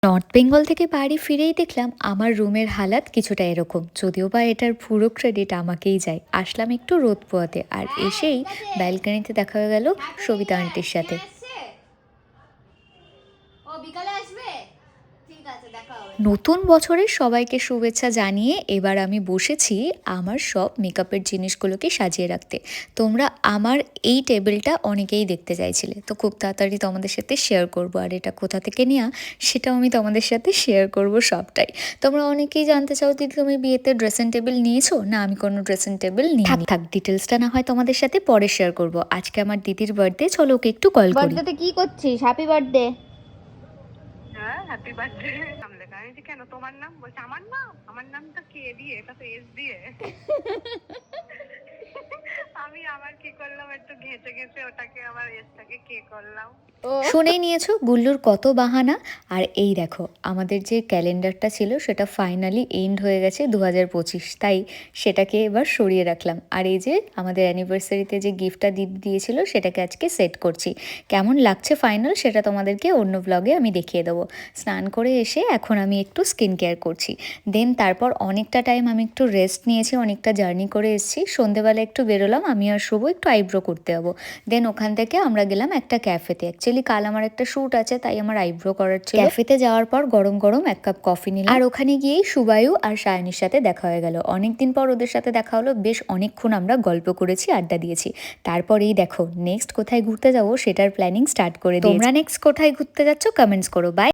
North Bengal থেকে বাড়ি ফিরেই দেখলাম আমার রুমের হালাত কিছুটা এরকম, যদিও বা এটার পুরো ক্রেডিট আমাকেই যায়। আসলাম একটু রোদ পোয়াতে, আর এসেই ব্যালকনিতে দেখা হয়ে গেল সবিতা আন্টির সাথে। ও বিকালে আসবে, ঠিক আছে, দেখা হবে। নতুন বছরের সবাইকে শুভেচ্ছা জানিয়ে এবার আমি বসেছি আমার সব মেকআপের জিনিসগুলোকে সাজিয়ে রাখতে। তোমরা আমার এই টেবিলটা অনেকেই দেখতে চাইছিলে, তো খুব তাড়াতাড়ি তোমাদের সাথে শেয়ার করব। আর এটা কোথা থেকে নেওয়া সেটাও আমি তোমাদের সাথে শেয়ার করব সবটাই। তোমরা অনেকেই জানতে চাও দিদি তুমি বিয়েতে ড্রেসিং টেবিল নিয়েছো না? আমি কোনো ড্রেসিং টেবিল নিই। থাক ডিটেলসটা না হয় তোমাদের সাথে পরে শেয়ার করব। আজকে আমার দিদির বার্থডে, চলো ওকে একটু কল করি। বার্থডেতে কি করছিস? Happy birthday. হ্যাঁ, হ্যাপি বার্থডে। নাম লেখা। আমি বলছি, কেন তোমার নাম? বলছে আমার নাম, আমার নামটা কে দিয়ে, এটা তো এস দিয়ে। আমি আবার কি করলাম, একটু ঘেঁচে ঘেঁচে ওটাকে আবার এসটাকে কে করলাম। শুনেই নিয়েছো গুল্লুর কত বাহানা। আর এই দেখো আমাদের যে ক্যালেন্ডারটা ছিল সেটা ফাইনালি এন্ড হয়ে গেছে 2025, তাই সেটাকে এবার সরিয়ে রাখলাম। আর এই যে আমাদের অ্যানিভার্সারিতে যে গিফটটা দিদি দিয়েছিল সেটাকে আজকে সেট করছি। কেমন লাগছে ফাইনাল সেটা তোমাদেরকে অন্য ব্লগে আমি দেখিয়ে দেবো। স্নান করে এসে এখন আমি একটু স্কিন কেয়ার করছি। দেন তারপর অনেকটা টাইম আমি একটু রেস্ট নিয়েছি, অনেকটা জার্নি করে এসেছি। সন্ধেবেলা একটু বেরোলাম, আমি আর শুভ একটু আইব্রো করতে যাবো। দেন ওখান থেকে আমরা গেলাম একটা ক্যাফেতে। অ্যাকচুয়ালি কাল আমার একটা শ্যুট আছে, তাই আমার আইব্রো করার ছিল। ক্যাফেতে যাওয়ার পর গরম গরম এক কাপ কফি নিলাম, আর ওখানে গিয়েই সুবায়ু আর সায়নীর সাথে দেখা হয়ে গেল। অনেকদিন পর ওদের সাথে দেখা হলো, বেশ অনেকক্ষণ আমরা গল্প করেছি, আড্ডা দিয়েছি। তারপরেই দেখো নেক্সট কোথায় ঘুরতে যাবো সেটার প্ল্যানিং স্টার্ট করে দিয়েছি। তোমরা নেক্সট কোথায় ঘুরতে যাচ্ছ কমেন্টস করো। বাই।